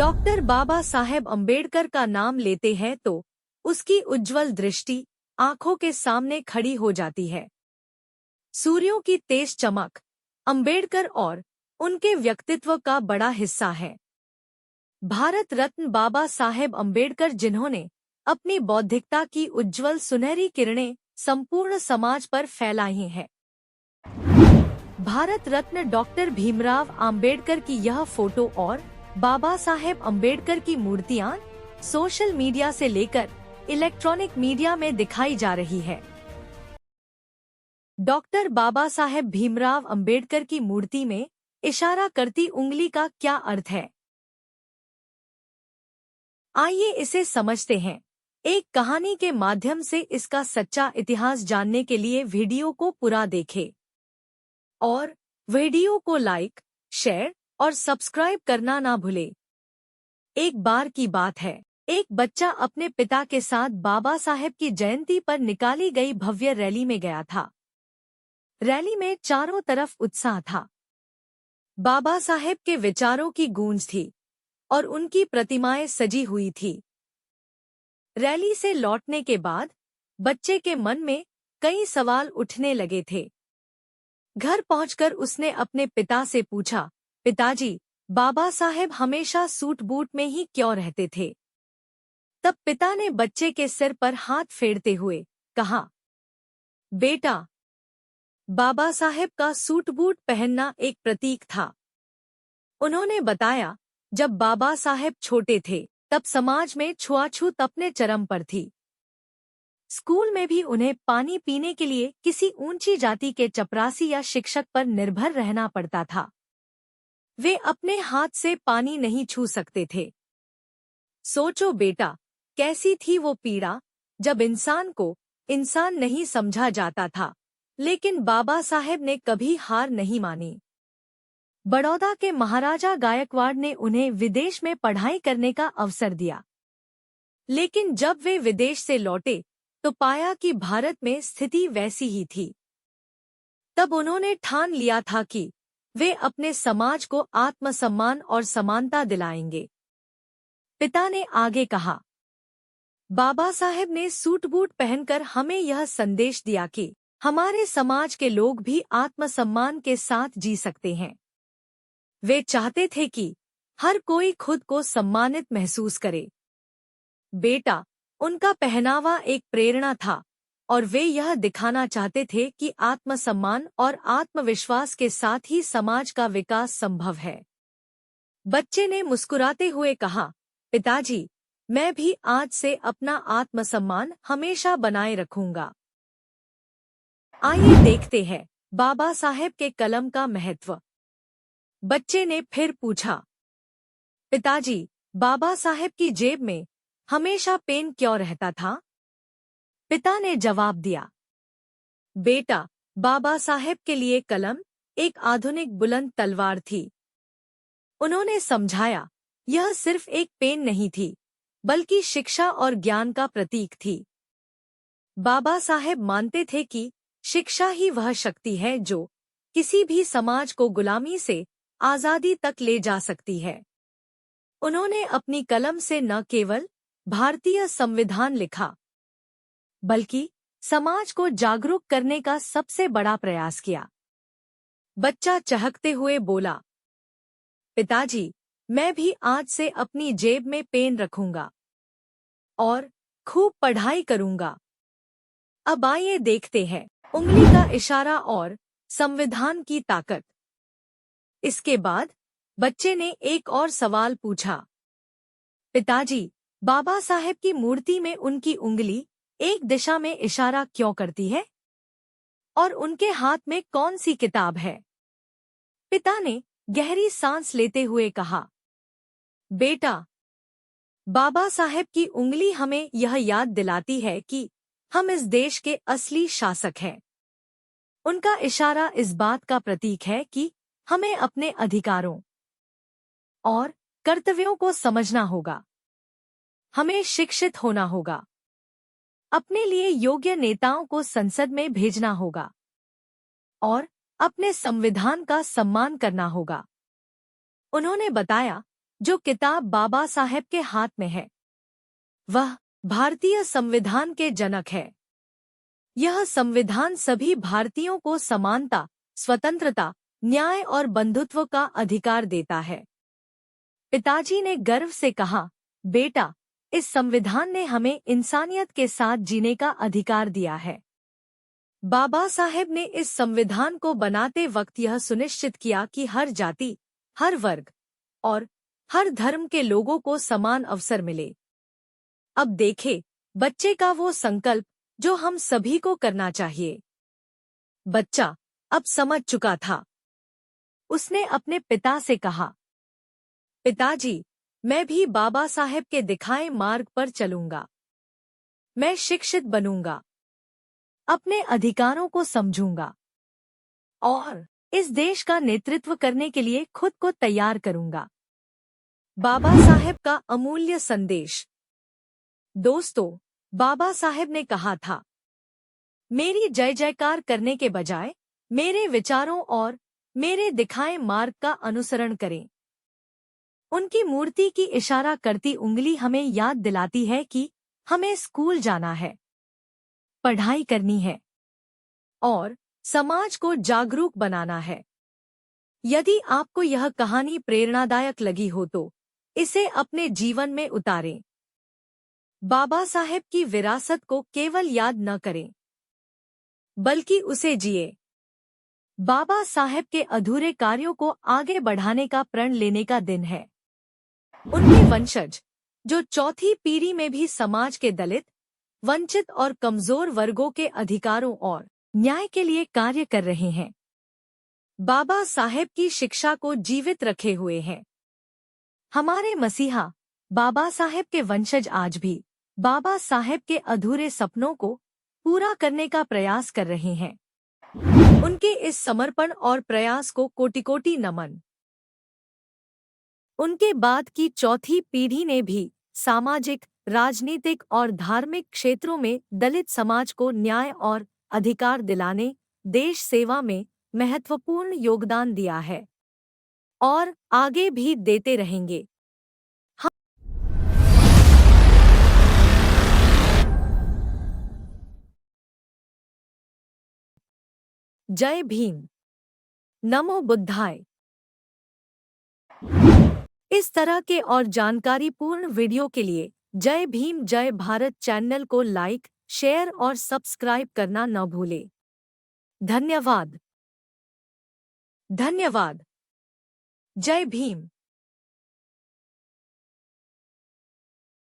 Doctor Baba Saheb Ambedkar का नाम लेते हैं तो उसकी उज्जवल दृष्टि आंखों के सामने खड़ी हो जाती है। सूर्यों की तेज चमक अम्बेडकर और उनके व्यक्तित्व का बड़ा हिस्सा है। भारत रत्न बाबा साहेब अम्बेडकर, जिन्होंने अपनी बौद्धिकता की उज्जवल सुनहरी किरणें संपूर्ण समाज पर फैलाई हैं। भारत रत्न डॉक्टर भीमराव अंबेडकर की यह फोटो और बाबा साहेब अम्बेडकर की मूर्तियां सोशल मीडिया से लेकर इलेक्ट्रॉनिक मीडिया में दिखाई जा रही है। डॉक्टर बाबा साहेब भीमराव अंबेडकर की मूर्ति में इशारा करती उंगली का क्या अर्थ है? आइए इसे समझते हैं। एक कहानी के माध्यम से इसका सच्चा इतिहास जानने के लिए वीडियो को पूरा देखें और वीडियो को लाइक, शेयर और सब्सक्राइब करना ना भूले। एक बार की बात है, एक बच्चा अपने पिता के साथ बाबा साहेब की जयंती पर निकाली गई भव्य रैली में गया था। रैली में चारों तरफ उत्साह था। बाबा साहेब के विचारों की गूंज थी और उनकी प्रतिमाएं सजी हुई थी। रैली से लौटने के बाद बच्चे के मन में कई सवाल उठने लगे थे। घर पहुंचकर उसने अपने पिता से पूछा, पिताजी, बाबा साहेब हमेशा सूट बूट में ही क्यों रहते थे? तब पिता ने बच्चे के सिर पर हाथ फेरते हुए कहा, बेटा, बाबा साहेब का सूट बूट पहनना एक प्रतीक था। उन्होंने बताया, जब बाबा साहेब छोटे थे तब समाज में छुआछूत अपने चरम पर थी। स्कूल में भी उन्हें पानी पीने के लिए किसी ऊंची जाति के चपरासी या शिक्षक पर निर्भर रहना पड़ता था। वे अपने हाथ से पानी नहीं छू सकते थे। सोचो बेटा, कैसी थी वो पीड़ा जब इंसान को इंसान नहीं समझा जाता था। लेकिन बाबा साहेब ने कभी हार नहीं मानी। बड़ौदा के महाराजा गायकवाड़ ने उन्हें विदेश में पढ़ाई करने का अवसर दिया। लेकिन जब वे विदेश से लौटे तो पाया कि भारत में स्थिति वैसी ही थी। तब उन्होंने ठान लिया था कि वे अपने समाज को आत्मसम्मान और समानता दिलाएंगे। पिता ने आगे कहा, बाबा साहेब ने सूट बूट पहनकर हमें यह संदेश दिया कि हमारे समाज के लोग भी आत्मसम्मान के साथ जी सकते हैं। वे चाहते थे कि हर कोई खुद को सम्मानित महसूस करे। बेटा, उनका पहनावा एक प्रेरणा था और वे यह दिखाना चाहते थे कि आत्मसम्मान और आत्मविश्वास के साथ ही समाज का विकास संभव है। बच्चे ने मुस्कुराते हुए कहा, पिताजी, मैं भी आज से अपना आत्मसम्मान हमेशा बनाए रखूंगा। आइए देखते हैं बाबा साहेब के कलम का महत्व। बच्चे ने फिर पूछा, पिताजी, बाबा साहेब की जेब में हमेशा पेन क्यों रहता था? पिता ने जवाब दिया, बेटा, बाबा साहेब के लिए कलम एक आधुनिक बुलंद तलवार थी। उन्होंने समझाया, यह सिर्फ एक पेन नहीं थी, बल्कि शिक्षा और ज्ञान का प्रतीक थी। बाबा साहेब मानते थे कि शिक्षा ही वह शक्ति है जो किसी भी समाज को गुलामी से आजादी तक ले जा सकती है। उन्होंने अपनी कलम से न केवल भारतीय संविधान लिखा, बल्कि समाज को जागरूक करने का सबसे बड़ा प्रयास किया। बच्चा चहकते हुए बोला, पिताजी, मैं भी आज से अपनी जेब में पेन रखूंगा और खूब पढ़ाई करूंगा। अब आइए देखते हैं उंगली का इशारा और संविधान की ताकत। इसके बाद बच्चे ने एक और सवाल पूछा, पिताजी, बाबा साहेब की मूर्ति में उनकी उंगली एक दिशा में इशारा क्यों करती है और उनके हाथ में कौन सी किताब है? पिता ने गहरी सांस लेते हुए कहा, बेटा, बाबा साहेब की उंगली हमें यह याद दिलाती है कि हम इस देश के असली शासक हैं। उनका इशारा इस बात का प्रतीक है कि हमें अपने अधिकारों और कर्तव्यों को समझना होगा। हमें शिक्षित होना होगा, अपने लिए योग्य नेताओं को संसद में भेजना होगा और अपने संविधान का सम्मान करना होगा। उन्होंने बताया, जो किताब बाबा साहेब के हाथ में है वह भारतीय संविधान के जनक है। यह संविधान सभी भारतीयों को समानता, स्वतंत्रता, न्याय और बंधुत्व का अधिकार देता है। पिताजी ने गर्व से कहा, बेटा, इस संविधान ने हमें इंसानियत के साथ जीने का अधिकार दिया है। बाबा साहेब ने इस संविधान को बनाते वक्त यह सुनिश्चित किया कि हर जाति, हर वर्ग और हर धर्म के लोगों को समान अवसर मिले। अब देखे बच्चे का वो संकल्प जो हम सभी को करना चाहिए। बच्चा अब समझ चुका था। उसने अपने पिता से कहा, पिताजी, मैं भी बाबा साहेब के दिखाए मार्ग पर चलूंगा। मैं शिक्षित बनूंगा, अपने अधिकारों को समझूंगा और इस देश का नेतृत्व करने के लिए खुद को तैयार करूंगा। बाबा साहेब का अमूल्य संदेश। दोस्तों, बाबा साहेब ने कहा था, मेरी जय जयकार करने के बजाय मेरे विचारों और मेरे दिखाए मार्ग का अनुसरण करें। उनकी मूर्ति की इशारा करती उंगली हमें याद दिलाती है कि हमें स्कूल जाना है, पढ़ाई करनी है और समाज को जागरूक बनाना है। यदि आपको यह कहानी प्रेरणादायक लगी हो तो इसे अपने जीवन में उतारें। बाबा साहेब की विरासत को केवल याद न करें, बल्कि उसे जिए। बाबा साहेब के अधूरे कार्यों को आगे बढ़ाने का प्रण लेने का दिन है। उनके वंशज, जो चौथी पीढ़ी में भी समाज के दलित, वंचित और कमजोर वर्गों के अधिकारों और न्याय के लिए कार्य कर रहे हैं, बाबा साहेब की शिक्षा को जीवित रखे हुए हैं। हमारे मसीहा बाबा साहेब के वंशज आज भी बाबा साहेब के अधूरे सपनों को पूरा करने का प्रयास कर रहे हैं। उनके इस समर्पण और प्रयास को कोटि कोटि नमन। उनके बाद की चौथी पीढ़ी ने भी सामाजिक, राजनीतिक और धार्मिक क्षेत्रों में दलित समाज को न्याय और अधिकार दिलाने, देश सेवा में महत्वपूर्ण योगदान दिया है और आगे भी देते रहेंगे। जय भीम। नमो बुद्धाय। इस तरह के और जानकारीपूर्ण वीडियो के लिए जय भीम जय भारत चैनल को लाइक, शेयर और सब्सक्राइब करना न भूलें। धन्यवाद। धन्यवाद। जय भीम।